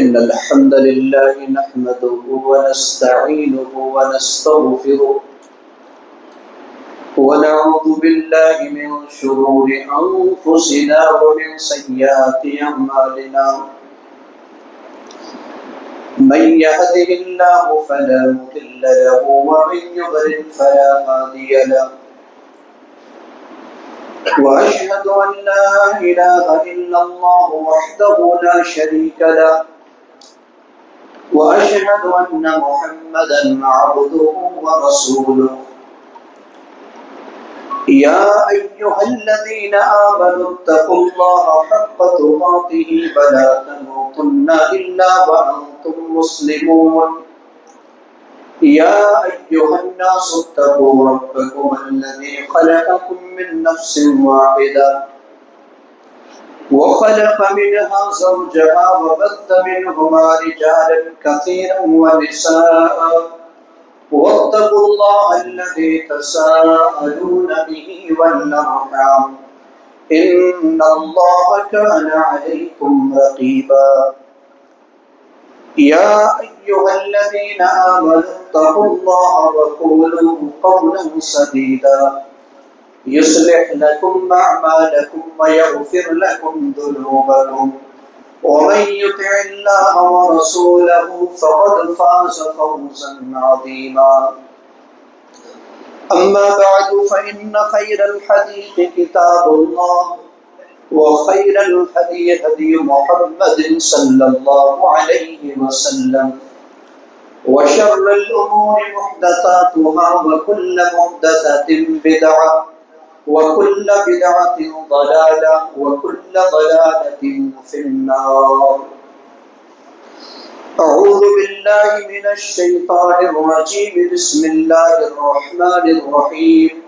إن الحمد لله نحمده ونستعينه ونستغفره ونعوذ بالله من شرور أنفسنا ومن سيئات أعمالنا من يهده الله فلا مضل له ومن يضلل فلا هادي له وأشهد أن لا إله إلا الله وحده لا شريك له وأشهد أن محمدا عبده ورسوله يا أيها الذين آمنوا اتقوا الله حق تقاته ولا تموتن إلا وأنتم مسلمون يا أيها الناس اتقوا ربكم الذي خلقكم من نفس واحدة وخلق منها زوجها وبث منهما رجالا كثيرا ونساء واتقوا الله الذي تساءلون به والأرحام إن الله كان عليكم رقيبا يا أيها الذين آمنوا اتقوا الله وقولوا قولا سديدا يصلح لكم أعمالكم ويغفر لكم ذنوبكم ومن يطع الله ورسوله فقد فاز فوزا عظيما أما بعد فإن خير الحديث كتاب الله وخير الهدي هدي محمد صلى الله عليه وسلم وشر الأمور محدثاتها وكل محدثة بدعة وكل بدعة ضلالة وكل ضلالة في النار أعوذ بالله من الشيطان الرجيم بسم الله الرحمن الرحيم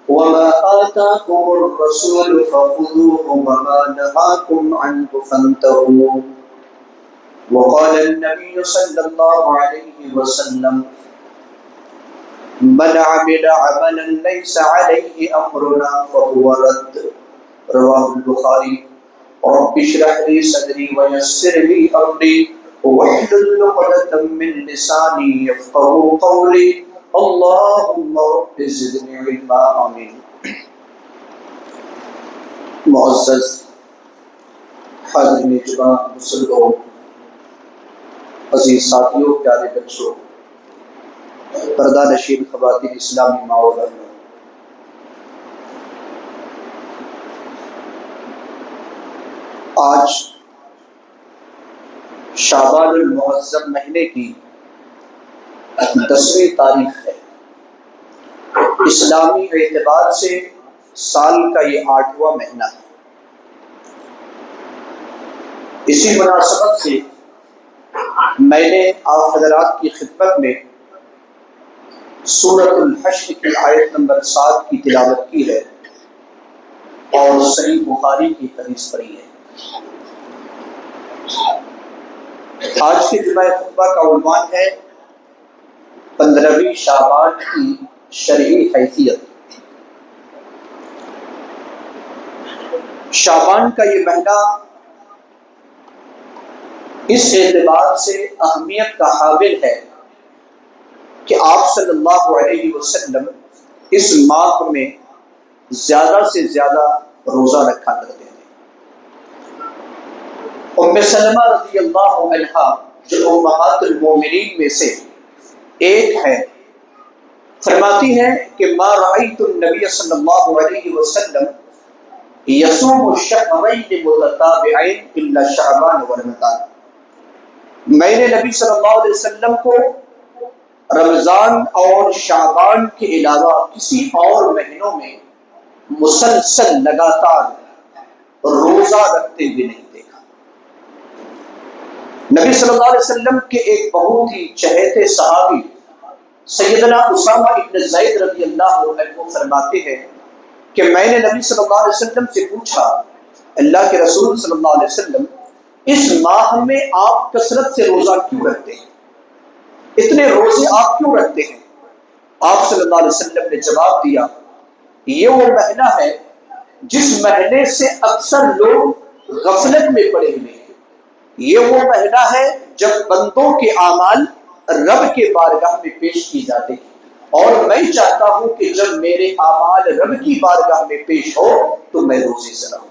وما آتاكم الرسول فخذوه وما نهاكم عنه فانتهوا وقال النبي صلى الله عليه وسلم من عمل عملا ليس عليه أمرنا فهو رد رواه البخاري رب اشرح لي صدري ويسر لي أمري واحلل عقدة من لساني يفقهوا قولي اللهم رب زدني علما آمين. معزز حاضرین جوان مسلموں، عزیز ساتھیوں، پیارے بچوں، پردہ نشین خواتین، اسلامی ماں و بہنوں، آج شعبان المعظم مہینے کی 10ویں تاریخ ہے۔ اسلامی اعتبار سے سال کا یہ 8واں مہینہ ہے۔ اسی مناسبت سے میں نے آپ حضرات کی خدمت میں سورۃ الحشر کی آیت نمبر 7 کی تلاوت کی ہے اور صحیح بخاری کی حدیث پڑھی ہے۔ آج کے جمعہ خطبہ کا عنوان ہے 15ویں شعبان کی شرعی حیثیت۔ شعبان کا یہ مہینہ اس اعتبار سے اہمیت کا حامل ہے کہ آپ صلی اللہ علیہ وسلم اس ماہ میں زیادہ سے زیادہ روزہ رکھا کرتے ہیں۔ ام سلمہ رضی اللہ عنہا جو امہات المومنین میں سے ایک ہے، فرماتی ہیں کہ ما رأیت النبی صلی اللہ علیہ وسلم یصوم الشہرین متتابعین الا شعبان ورمضان۔ میں نے نبی صلی اللہ علیہ وسلم کو رمضان اور شعبان کے علاوہ کسی اور مہینوں میں مسلسل لگاتار روزہ رکھتے ہوئے نہیں دیکھا۔ نبی صلی اللہ علیہ وسلم کے ایک بہت ہی چہیتے صحابی سیدنا اسامہ ابن زید رضی اللہ عنہ فرماتے ہیں کہ میں نے نبی صلی اللہ علیہ وسلم سے پوچھا، اللہ کے رسول صلی اللہ علیہ وسلم اس ماہ میں آپ کثرت سے روزہ کیوں رکھتے ہیں؟ اتنے روزے آپ کیوں رکھتے ہیں؟ آپ صلی اللہ علیہ وسلم نے جواب دیا، یہ وہ مہینہ ہے جس مہینے سے اکثر لوگ غفلت میں پڑے ہوئے ہیں، یہ وہ مہینہ ہے جب بندوں کے اعمال رب کے بارگاہ میں پیش کی جاتے ہیں، اور میں چاہتا ہوں کہ جب میرے اعمال رب کی بارگاہ میں پیش ہو تو میں روزے سے رہوں۔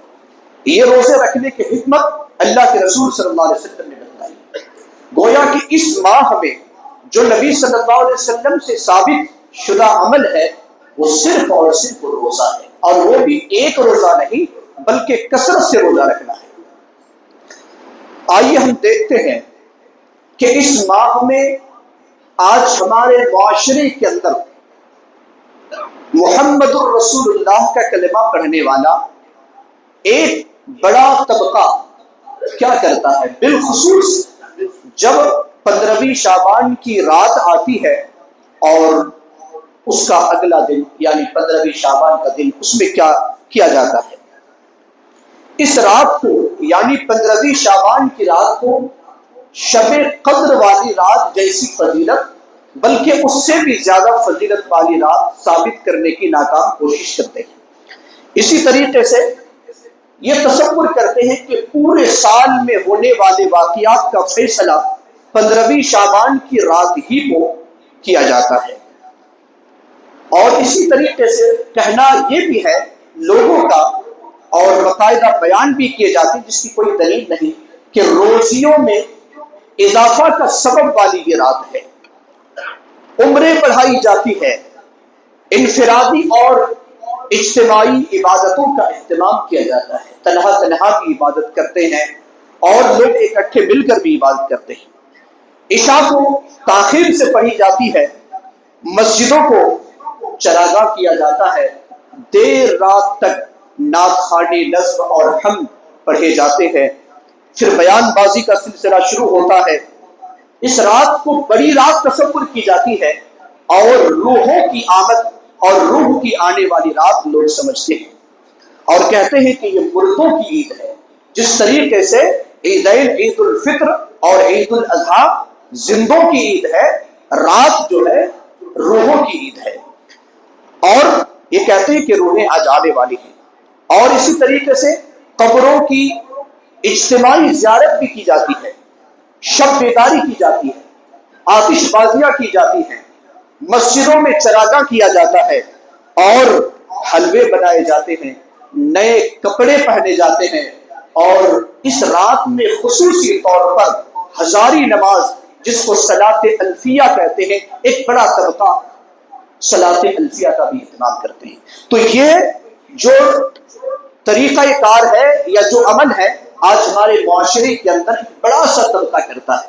یہ روزے رکھنے کی حکمت اللہ کے رسول صلی اللہ علیہ وسلم نے بتائی۔ گویا کہ اس ماہ میں جو نبی صلی اللہ علیہ وسلم سے ثابت شدہ عمل ہے وہ صرف اور صرف روزہ ہے، اور وہ بھی ایک روزہ نہیں بلکہ کثرت سے روزہ رکھنا ہے۔ آئیے ہم دیکھتے ہیں کہ اس ماہ میں آج ہمارے معاشرے کے اندر محمد الرسول اللہ کا کلمہ پڑھنے والا ایک بڑا طبقہ کیا کرتا ہے، بالخصوص جب 15ویں شعبان کی رات آتی ہے اور اس کا اگلا دن یعنی 15ویں شعبان کا دن، اس میں کیا کیا جاتا ہے؟ اس رات کو یعنی 15ویں شعبان کی رات کو شب قدر والی رات جیسی فضیلت بلکہ اس سے بھی زیادہ فضیلت والی رات ثابت کرنے کی ناکام کوشش کرتے ہیں۔ اسی طریقے سے یہ تصور کرتے ہیں کہ پورے سال میں ہونے والے واقعات کا فیصلہ 15ویں شعبان کی رات ہی کو کیا جاتا ہے۔ اور اسی طریقے سے کہنا یہ بھی ہے لوگوں کا، اور باقاعدہ بیان بھی کیے جاتے ہیں جس کی کوئی دلیل نہیں، کہ روزیوں میں اضافہ کا سبب والی یہ رات ہے۔ عمریں پڑھائی جاتی ہے، انفرادی اور اجتماعی عبادتوں کا اہتمام کیا جاتا ہے، تنہا تنہا بھی عبادت کرتے ہیں اور لوگ اکٹھے مل کر بھی عبادت کرتے ہیں۔ عشاء کو تاخیر سے پڑھی جاتی ہے، مسجدوں کو چراگاہ کیا جاتا ہے، دیر رات تک نعت خوانی، نظم اور حمد پڑھے جاتے ہیں، پھر بیان بازی کا سلسلہ شروع ہوتا ہے۔ اس رات کو بڑی رات تصور کی جاتی ہے اور روحوں کی آمد اور روح کی آنے والی رات لوگ سمجھتے ہیں اور کہتے ہیں کہ یہ مردوں کی عید ہے، جس طریقے سے عیدین عید الفطر اور عید الاضحیٰ زندوں کی عید ہے، رات جو ہے روحوں کی عید ہے، اور یہ کہتے ہیں کہ روحیں آج آنے والی ہیں۔ اور اسی طریقے سے قبروں کی اجتماعی زیارت بھی کی جاتی ہے، شب بیداری کی جاتی ہے، آتش بازیاں کی جاتی ہیں، مسجدوں میں چراغاں کیا جاتا ہے اور حلوے بنائے جاتے ہیں، نئے کپڑے پہنے جاتے ہیں، اور اس رات میں خصوصی طور پر ہزاری نماز جس کو صلاۃ الفیہ کہتے ہیں، ایک بڑا طبقہ صلاۃ الفیہ کا بھی اہتمام کرتے ہیں۔ تو یہ جو طریقہ کار ہے یا جو عمل ہے آج ہمارے معاشرے کے اندر بڑا سا طبقہ کرتا ہے۔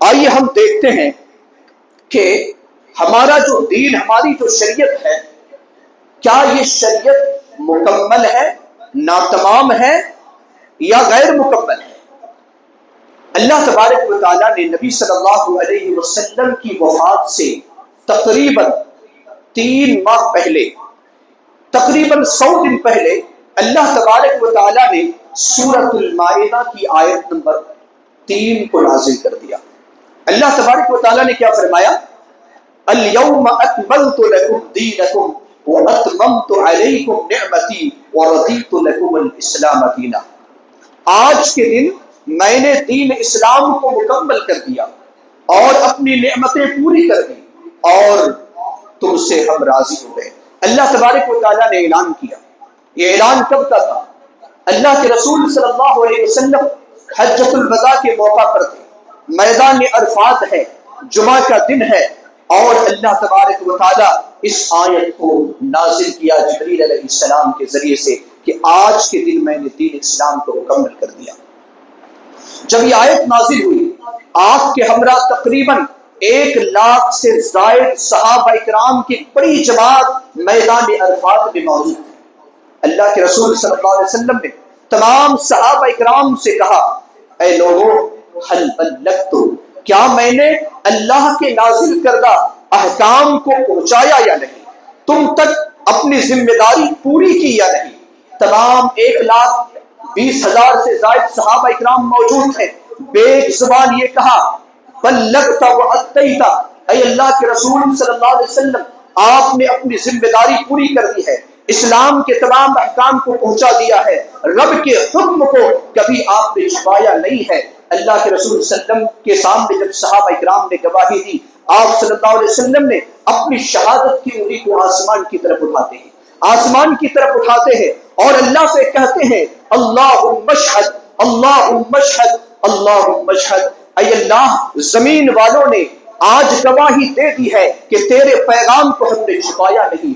آئیے ہم دیکھتے ہیں کہ ہمارا جو دین، ہماری جو شریعت ہے، کیا یہ شریعت مکمل ہے، ناتمام ہے یا غیر مکمل ہے؟ اللہ تبارک و تعالیٰ نے نبی صلی اللہ علیہ وسلم کی وفات سے تقریباً 3 ماہ پہلے، تقریباً 100 دن پہلے اللہ تبارک و تعالیٰ نے سورۃ المائدہ کی آیت نمبر 3 کو نازل کر دیا۔ اللہ تبارک و تعالیٰ نے کیا فرمایا؟ اليوم اکملت لکم دینکم واتممت علیکم نعمتی ورضیت لکم الاسلام دینا۔ آج کے دن میں نے دین اسلام کو مکمل کر دیا اور اپنی نعمتیں پوری کر دی اور تم سے ہم راضی ہو گئے۔ اللہ تبارک و تعالیٰ نے اعلان کیا۔ یہ اعلان کب کا تھا؟ اللہ کے رسول صلی اللہ علیہ وسلم حجۃ الوداع کے موقع پر تھے، میدان عرفات ہے، جمعہ کا دن ہے، اور اللہ تبارک و تعالیٰ اس آیت کو نازل کیا جبریل علیہ السلام کے ذریعے سے کہ آج کے دن میں نے دین اسلام کو مکمل کر دیا۔ جب یہ آیت نازل ہوئی، آپ کے ہمراہ تقریباً 1 لاکھ سے زائد صحابہ اکرام کی بڑی جماعت میدان عرفات میں موجود ہے۔ اللہ کے رسول صلی اللہ علیہ وسلم نے تمام صحابہ اکرام سے کہا، اے لوگوں، حل بلغت، کیا میں نے اللہ کے نازل کردہ احکام کو پہنچایا یا نہیں؟ تم تک اپنی ذمہ داری پوری کی یا نہیں؟ تمام 1,20,000 سے زائد صحابہ اکرام موجود ہیں، بے زبان یہ کہا، بلغت واتیت، اے اللہ کے رسول صلی اللہ علیہ وسلم، آپ نے اپنی ذمہ داری پوری کر دی ہے، اسلام کے تمام احکام کو پہنچا دیا ہے، رب کے حکم کو کبھی آپ نے چھپایا نہیں ہے، اللہ کے رسول صلی اللہ علیہ وسلم کے سامنے جب صحابہ اکرام نے گواہی دی، آپ صلی اللہ علیہ وسلم نے اپنی شہادت کی انگلی کو آسمان کی طرف اٹھاتے ہیں، آسمان کی طرف اٹھاتے ہیں اور اللہ سے کہتے ہیں اللہم اشہد اللہم اشہد اللہم اشہد، اے اللہ زمین والوں نے آج گواہی دے دی ہے کہ تیرے پیغام کو ہم نے چھپایا نہیں،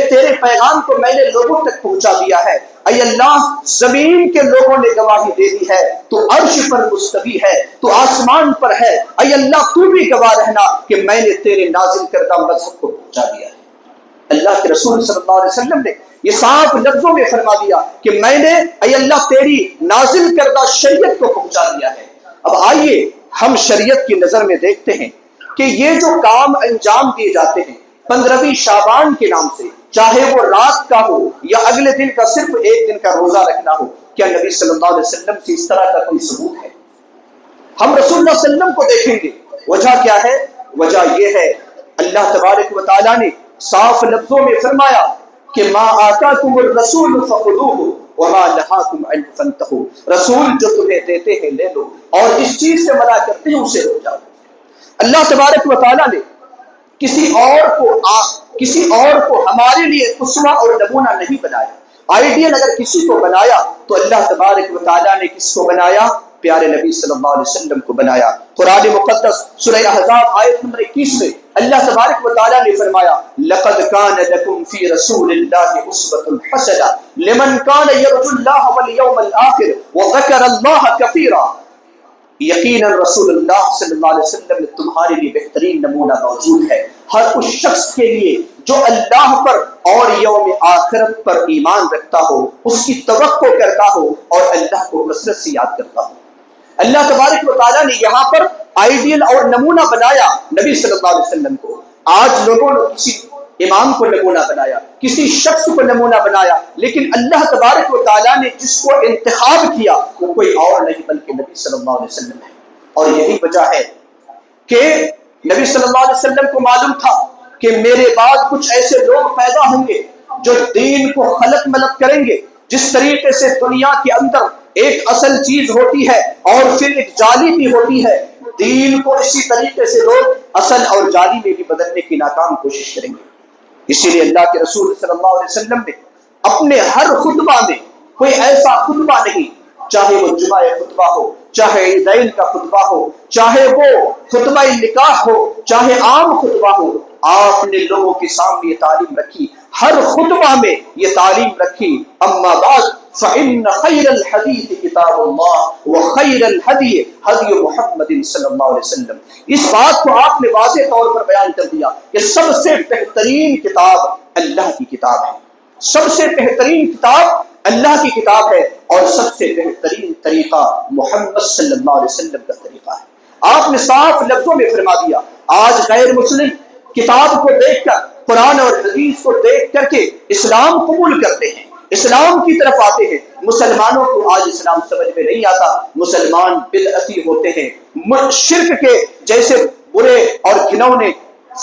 تیرے پیغام کو میں نے لوگوں تک پہنچا دیا ہے۔ اے اللہ زمین کے لوگوں نے گواہی دے دی ہے، تو عرش پر مستوی ہے، تو آسمان پر ہے، اے اللہ تو بھی گواہ رہنا کہ میں نے تیرے نازل کردہ مذہب کو پہنچا دیا ہے۔ اللہ کے رسول صلی اللہ علیہ وسلم نے یہ صاف لفظوں میں فرما دیا کہ میں نے اے اللہ تیری نازل کردہ شریعت کو پہنچا دیا ہے۔ اب آئیے ہم شریعت کی نظر میں دیکھتے ہیں کہ یہ جو کام انجام دیے جاتے ہیں 15ویں شعبان کے نام سے، چاہے وہ رات کا ہو یا اگلے دن کا صرف ایک دن کا روزہ رکھنا ہو، کیا نبی صلی اللہ علیہ وسلم سے اس طرح کا کوئی ثبوت ہے؟ ہم رسول اللہ صلی اللہ علیہ وسلم کو دیکھیں گے، وجہ کیا ہے؟ وجہ یہ ہے اللہ تبارک و تعالیٰ نے صاف لفظوں میں فرمایا کہ ما آتاکم الرسول فخذوہ وما نہاکم عنہ فانتہوا، رسول جو تمہیں دیتے ہیں لے لو اور اس چیز سے منع کرتے ہیں اسے رک جاؤ۔ اللہ تبارک و تعالیٰ نے کسی اور کو ہمارے لیے اسوہ اور نمونہ نہیں بنایا۔ آئیڈیل اگر کسی کو بنایا تو اللہ تبارک و تعالیٰ نے کس کو بنایا؟ پیارے نبی صلی اللہ علیہ وسلم کو بنایا۔ قرآن مقدس سورہ احزاب آیت نمبر 21 میں اللہ تبارک و تعالیٰ نے فرمایا لَقَدْ كَانَ لَكُمْ فِي رَسُولِ اللَّهِ أُسْوَةٌ حَسَنَةٌ لِمَنْ كَانَ يَرْجُو اللَّهَ وَالْيَوْمَ الْآخِرَ وَذَكَرَ اللَّهَ كَثِيرًا، یقیناً رسول اللہ صلی اللہ علیہ وسلم میں تمہارے لیے بہترین نمونہ موجود ہے، ہر اس شخص کے لیے جو اللہ پر اور یوم آخرت پر ایمان رکھتا ہو، اس کی توقع کرتا ہو اور اللہ کو کثرت سے یاد کرتا ہو۔ اللہ تبارک و تعالیٰ نے یہاں پر آئیڈیل اور نمونہ بنایا نبی صلی اللہ علیہ وسلم کو۔ آج لوگوں نے کسی امام کو نمونہ بنایا، کسی شخص کو نمونہ بنایا، لیکن اللہ تبارک و تعالیٰ نے جس کو انتخاب کیا وہ کوئی اور نہیں بلکہ نبی صلی اللہ علیہ وسلم ہے۔ اور یہی وجہ ہے کہ نبی صلی اللہ علیہ وسلم کو معلوم تھا کہ میرے بعد کچھ ایسے لوگ پیدا ہوں گے جو دین کو خلط ملط کریں گے۔ جس طریقے سے دنیا کے اندر ایک اصل چیز ہوتی ہے اور پھر ایک جعلی بھی ہوتی ہے، دین کو اسی طریقے سے لوگ اصل اور جعلی میں بھی بدلنے کی ناکام کوشش کریں گے۔ اسی لیے اللہ کے رسول صلی اللہ علیہ وسلم نے اپنے ہر خطبہ میں کوئی ایسا خطبہ نہیں، چاہے وہ جمعہ خطبہ ہو، چاہے عیدین کا خطبہ ہو، چاہے وہ خطبہ نکاح ہو، چاہے عام خطبہ ہو، آپ نے لوگوں کے سامنے یہ تعلیم رکھی، ہر خطبہ میں یہ تعلیم رکھی اما بعد فإن خیر الحدیث کتاب اللہ وخیر الہدی ہدی محمد صلی اللہ علیہ وسلم۔ اس بات کو آپ نے واضح طور پر بیان کر دیا کہ سب سے بہترین کتاب اللہ کی کتاب ہے، سب سے بہترین کتاب اللہ کی کتاب ہے اور سب سے بہترین طریقہ محمد صلی اللہ علیہ وسلم کا طریقہ ہے۔ آپ نے صاف لفظوں میں فرما دیا، آج غیر مسلم کتاب کو دیکھ کر، قرآن اور حدیث کو دیکھ کر کے اسلام قبول کرتے ہیں، اسلام کی طرف آتے ہیں۔ مسلمانوں کو آج اسلام سمجھ میں نہیں آتا، مسلمان بدعتی ہوتے ہیں، شرک کے جیسے برے اور گھنونے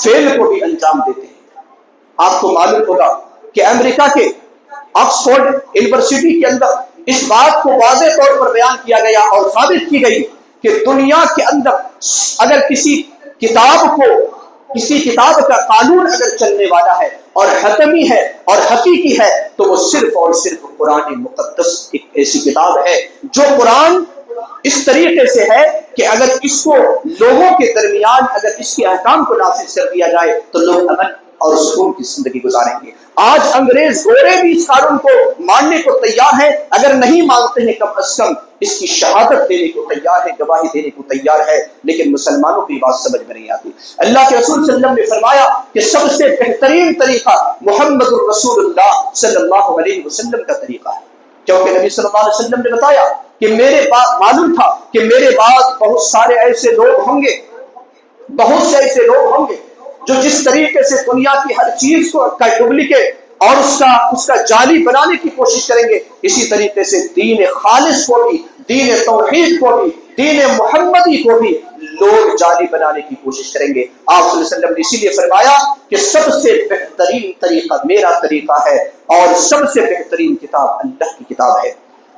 فعل کو بھی انجام دیتے ہیں۔ آپ کو معلوم ہوگا کہ امریکہ کے آکسفورڈ یونیورسٹی کے اندر اس بات کو واضح طور پر بیان کیا گیا اور ثابت کی گئی کہ دنیا کے اندر اگر کسی کتاب کا قانون اگر چلنے والا ہے اور حتمی ہے اور حقیقی ہے تو وہ صرف اور صرف قرآن مقدس ایک ایسی کتاب ہے جو قرآن اس طریقے سے ہے کہ اگر اس کو لوگوں کے درمیان اگر اس کے احکام کو نافذ کر دیا جائے تو لوگ امن اور سکون کی زندگی گزاریں گے۔ آج انگریز گورے بھی اس قانون کو ماننے کو تیار ہیں، اگر نہیں مانتے ہیں کم از کم اس کی شہادت دینے کو تیار ہے، گواہی دینے کو تیار ہے، لیکن مسلمانوں کی بات سمجھ میں نہیں آتی۔ اللہ کے رسول صلی اللہ علیہ وسلم نے فرمایا کہ سب سے بہترین طریقہ محمد الرسول اللہ صلی اللہ علیہ وسلم کا طریقہ ہے، کیونکہ نبی صلی اللہ علیہ وسلم نے بتایا کہ میرے بعد معلوم تھا کہ میرے بعد بہت سارے ایسے لوگ ہوں گے، بہت سے ایسے لوگ ہوں گے جو جس طریقے سے دنیا کی ہر چیز کو کا ڈپلیکیٹ اور اس کا جعلی بنانے کی کوشش کریں گے، اسی طریقے سے دین خالص کو بھی، دین توحید کو بھی، دین محمدی کو بھی لوگ جعلی بنانے کی کوشش کریں گے۔ آپ صلی اللہ علیہ وسلم نے اسی لیے فرمایا کہ سب سے بہترین طریقہ میرا طریقہ ہے اور سب سے بہترین کتاب اللہ کی کتاب ہے۔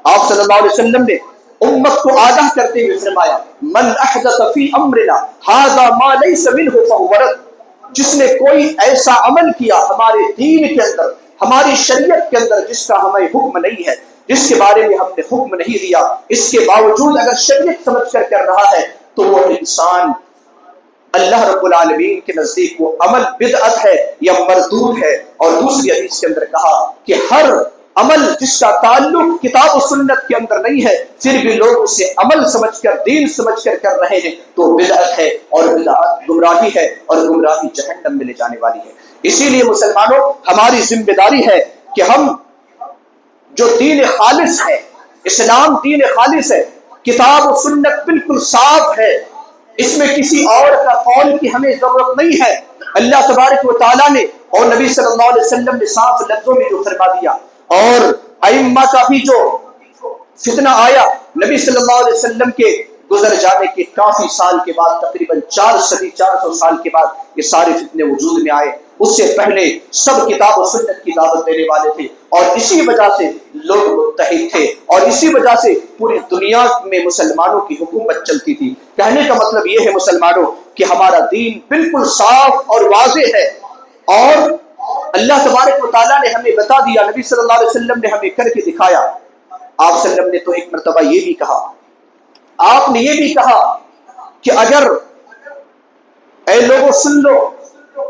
آپ صلی اللہ علیہ وسلم نے امت کو آگاہ کرتے ہوئے فرمایا من احدث فی امرنا ھذا ما لیس منہ فہو رد، جس نے کوئی ایسا عمل کیا ہمارے دین کے اندر، ہماری شریعت کے اندر، جس کا ہمیں حکم نہیں ہے، جس کے بارے میں ہم نے حکم نہیں دیا، اس کے باوجود اگر شریعت سمجھ کر رہا ہے تو وہ انسان اللہ رب العالمین کے نزدیک وہ عمل بدعت ہے یا مردود ہے۔ اور دوسری حدیث کے اندر کہا کہ ہر عمل جس کا تعلق کتاب و سنت کے اندر نہیں ہے پھر بھی لوگ اسے عمل سمجھ کر، دین سمجھ کر رہے ہیں تو بدعت ہے، اور بدعت گمراہی ہے، اور گمراہی جہنم میں لے جانے والی ہے۔ اسی لیے مسلمانوں ہماری ذمہ داری ہے کہ ہم جو دین خالص ہے، اسلام دین خالص ہے، کتاب و سنت بالکل صاف ہے، اس میں کسی اور کا قول کی ہمیں ضرورت نہیں ہے۔ اللہ تبارک و تعالیٰ نے اور نبی صلی اللہ علیہ وسلم نے صاف لفظوں میں جو فرما دیا، اور ائمہ کا بھی جو فتنہ آیا نبی صلی اللہ علیہ وسلم کے گزر جانے کے کافی سال کے بعد، تقریباً 400 سال کے بعد یہ سارے فتنے وجود میں آئے۔ اس سے پہلے سب کتاب و سنت کی دعوت دینے والے تھے، اور اسی وجہ سے لوگ متحد تھے، اور اسی وجہ سے پوری دنیا میں مسلمانوں کی حکومت چلتی تھی۔ کہنے کا مطلب یہ ہے مسلمانوں کہ ہمارا دین بالکل صاف اور واضح ہے، اور اللہ تبارک و تعالیٰ نے ہمیں بتا دیا، نبی صلی اللہ علیہ وسلم نے ہمیں کر کے دکھایا۔ آپ صلی اللہ علیہ وسلم نے تو ایک مرتبہ یہ بھی کہا، آپ نے یہ بھی کہا کہ اگر اے لوگوں سن لو،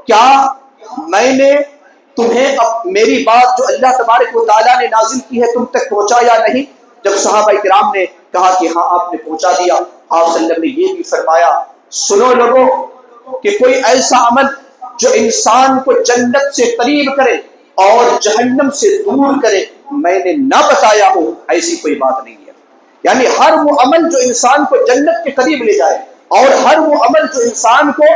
کیا میں نے تمہیں میری بات جو اللہ تبارک و تعالیٰ نے نازل کی ہے تم تک پہنچا یا نہیں؟ جب صحابہ کرام نے کہا کہ ہاں آپ نے پہنچا دیا، آپ صلی اللہ علیہ وسلم نے یہ بھی فرمایا سنو لوگوں کہ کوئی ایسا عمل جو انسان کو جنت سے قریب کرے اور جہنم سے دور کرے میں نے نہ بتایا ہو، ایسی کوئی بات نہیں ہے۔ یعنی ہر وہ عمل جو انسان کو جنت کے قریب لے جائے، اور ہر وہ عمل جو انسان کو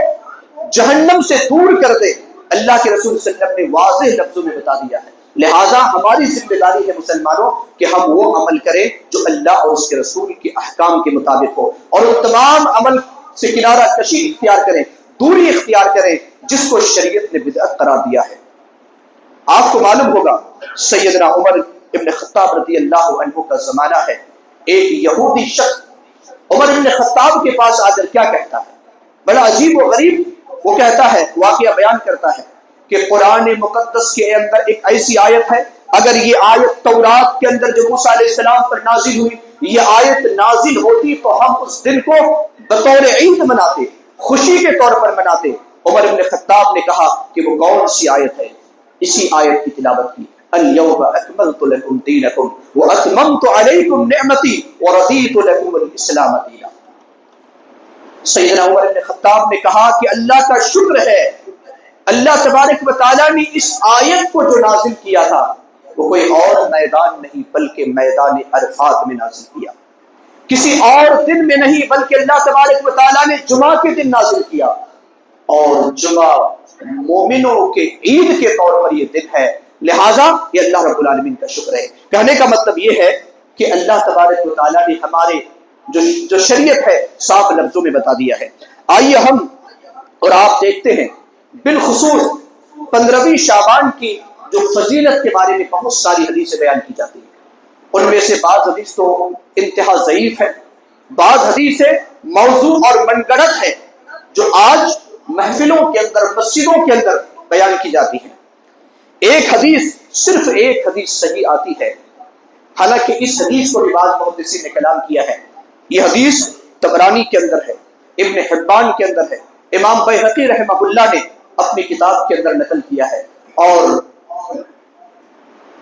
جہنم سے دور کر دے، اللہ کے رسول صلی اللہ علیہ وسلم نے واضح لفظوں میں بتا دیا ہے۔ لہذا ہماری ذمہ داری ہے مسلمانوں کہ ہم وہ عمل کریں جو اللہ اور اس کے رسول کے احکام کے مطابق ہو، اور وہ تمام عمل سے کنارہ کشی اختیار کریں، دوری اختیار کریں جس کو شریعت نے بدعت قرار دیا ہے۔ آپ کو معلوم ہوگا سیدنا عمر ابن خطاب رضی اللہ عنہ کا زمانہ ہے، ایک یہودی شخص عمر ابن خطاب کے پاس آ کر کیا کہتا ہے، بڑا عجیب و غریب وہ کہتا ہے، واقعہ بیان کرتا ہے کہ قرآن مقدس کے اندر ایک ایسی آیت ہے، اگر یہ آیت تورات کے اندر جو موسیٰ علیہ السلام پر نازل ہوئی یہ آیت نازل ہوتی تو ہم اس دن کو بطور عید مناتے، خوشی کے طور پر مناتے۔ عمر ابن خطاب نے کہا کہ وہ کون سی آیت ہے؟ اسی آیت کی تلاوت کی، اليوم اکملت لکم دینکم واتممت علیکم نعمتی ورضیت لکم الاسلام دینا۔ سیدنا عمر بن خطاب نے کہا کہ اللہ کا شکر ہے، اللہ تبارک و تعالیٰ نے اس آیت کو جو نازل کیا تھا وہ کوئی اور میدان نہیں بلکہ میدان عرفات میں نازل کیا، کسی اور دن میں نہیں بلکہ اللہ تبارک و تعالیٰ نے جمعہ کے دن نازل کیا، اور جمعہ مومنوں کے عید کے طور پر یہ دن ہے، لہٰذا یہ اللہ رب العالمین کا شکر ہے۔ کہنے کا مطلب یہ ہے کہ اللہ تبارک و تعالیٰ نے ہمارے جو شریعت ہے صاف لفظوں میں بتا دیا ہے۔ آئیے ہم اور آپ دیکھتے ہیں بالخصوص 15ویں شعبان کی جو فضیلت کے بارے میں بہت ساری حدیثیں بیان کی جاتی ہیں، ان میں سے بعض حدیث تو انتہا ضعیف ہے، بعض حدیثیں موضوع اور من گڑت ہے جو آج محفلوں کے اندر، مسجدوں کے اندر بیان کی جاتی ہیں۔ ایک حدیث، صرف ایک حدیث صحیح آتی ہے، حالانکہ اس حدیث کو بھی بعض محدثین نے کلام کیا ہے۔ یہ حدیث طبرانی کے اندر ہے، ابن حبان کے اندر ہے، امام بیہقی رحمہ اللہ نے اپنی کتاب کے اندر نقل کیا ہے، اور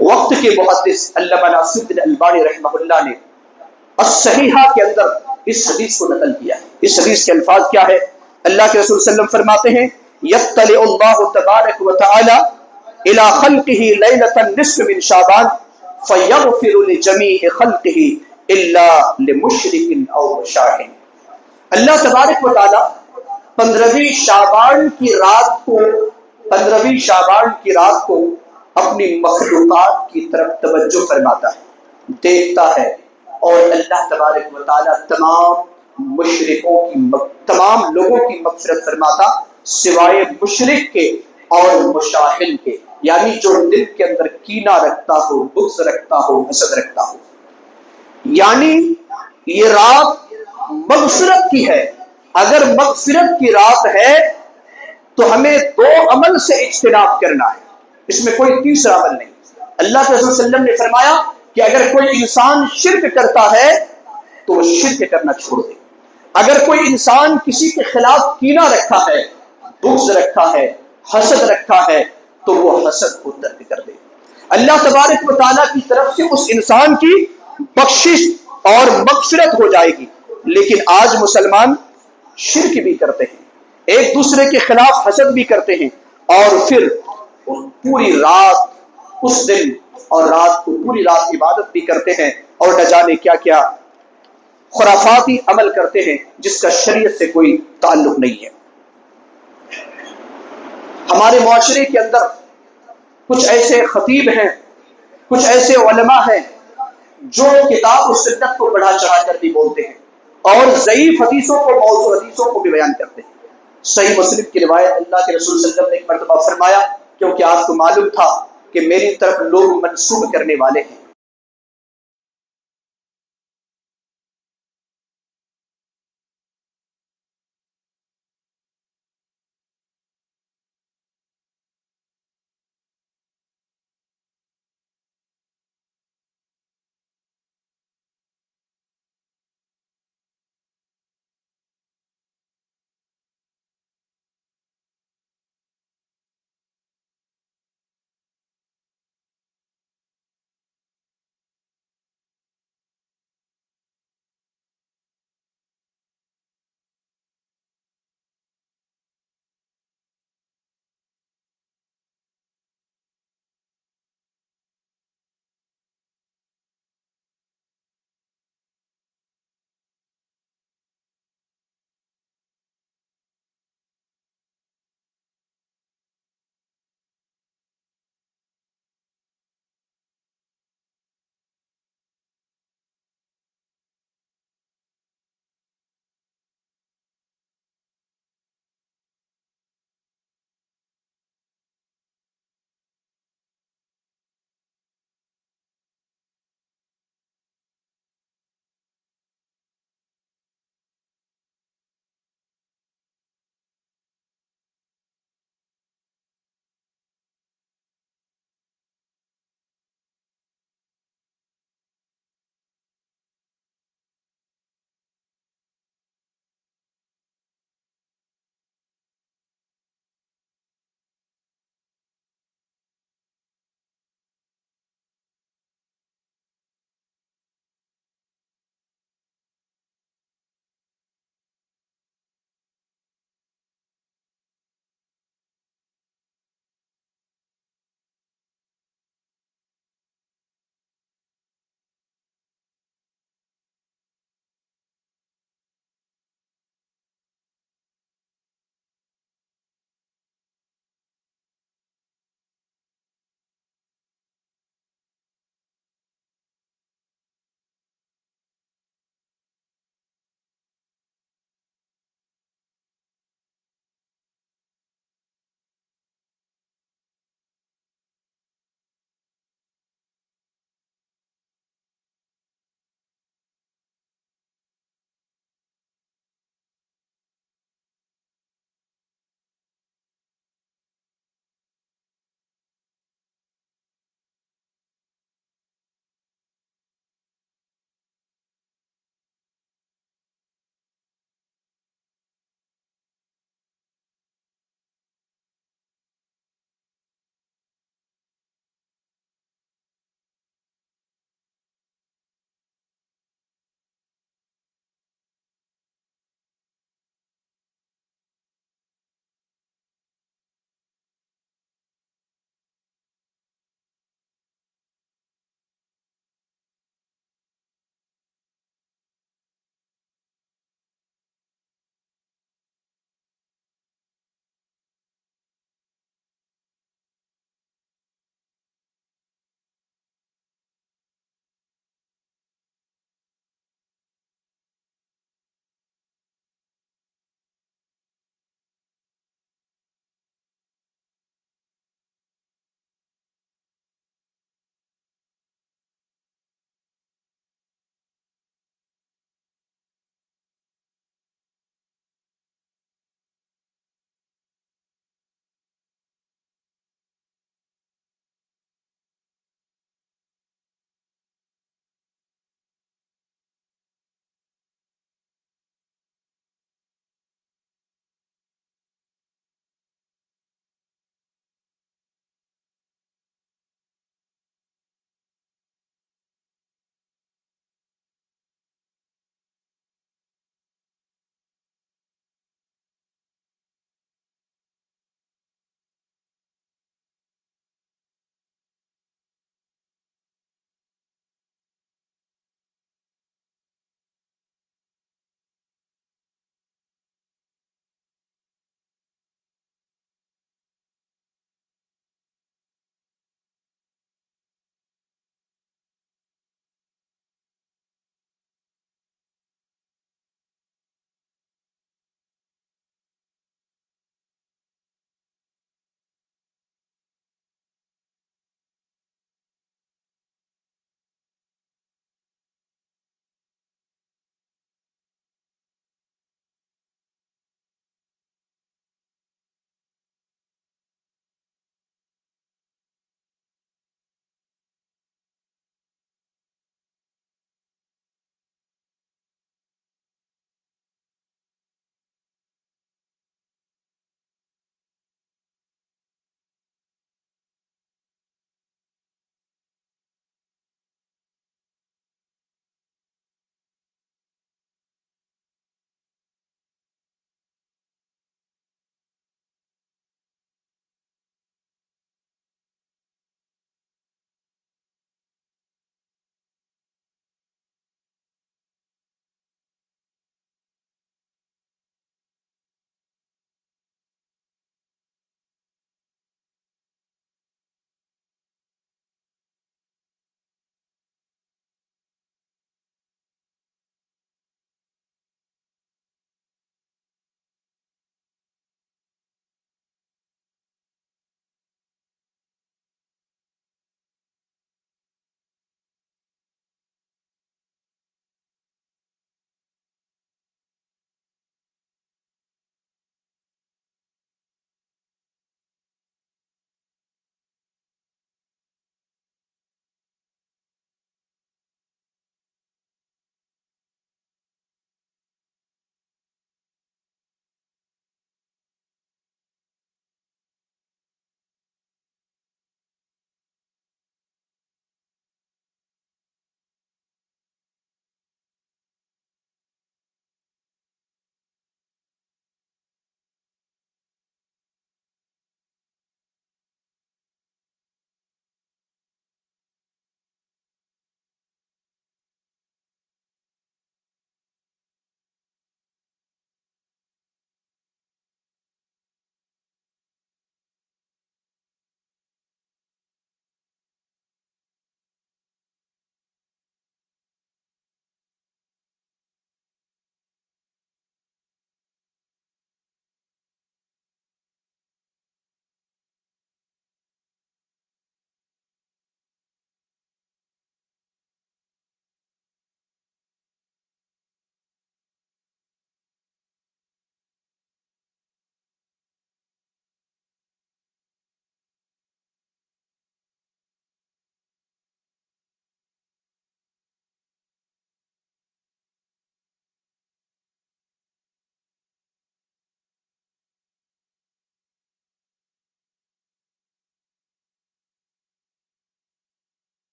وقت کے محدث علامہ ناصر الدین البانی رحمہ اللہ نے الصحیحہ کے اندر اس حدیث کو نقل کیا ہے۔ اس حدیث کے الفاظ کیا ہے؟ اللہ کے رسول صلی اللہ علیہ وسلم فرماتے ہیں یطلع اللہ تبارک و تعالی الی خلقہ لیلۃ النصف من شعبان فیغفر لجمیع خلقہ الا لمشرک او مشاہ۔ اللہ تبارک و تعالی 15ویں شعبان کی رات کو اپنی مخلوقات کی طرف توجہ فرماتا ہے، دیکھتا ہے، اور اللہ تبارک و تعالی تمام لوگوں کی مغفرت فرماتا سوائے مشرک کے اور مشاہن کے، یعنی جو دل کے اندر کینہ رکھتا ہو، بغض رکھتا ہو، حسد رکھتا ہو۔ یعنی یہ رات مغفرت کی ہے. اگر مغفرت کی رات ہے تو ہمیں دو عمل سے اجتناب کرنا ہے, اس میں کوئی تیسرا عمل نہیں. اللہ کے رسول صلی اللہ علیہ وسلم نے فرمایا کہ اگر کوئی انسان شرک کرتا ہے تو وہ شرک کرنا چھوڑ دے. اگر کوئی انسان کسی کے خلاف کینہ رکھا ہے, بغض رکھا ہے, حسد رکھا ہے, تو وہ حسد کو ترک کر دے. اللہ تبارک و تعالیٰ کی طرف سے اس انسان کی بخشش اور مغفرت ہو جائے گی. لیکن آج مسلمان شرک بھی کرتے ہیں, ایک دوسرے کے خلاف حسد بھی کرتے ہیں, اور پھر پوری رات اس دن اور رات کو پوری رات عبادت بھی کرتے ہیں, اور نہ جانے کیا کیا خرافاتی عمل کرتے ہیں جس کا شریعت سے کوئی تعلق نہیں ہے. ہمارے معاشرے کے اندر کچھ ایسے خطیب ہیں, کچھ ایسے علماء ہیں جو کتاب و سنت کو بڑھا چڑھا کر بھی بولتے ہیں, اور ضعیف حدیثوں کو, موضوع حدیثوں کو بھی بیان کرتے ہیں. صحیح مسلم کی روایت, اللہ کے رسول صلی اللہ علیہ وسلم نے ایک مرتبہ فرمایا, کیونکہ آپ کو معلوم تھا کہ میری طرف لوگ منسوب کرنے والے ہیں,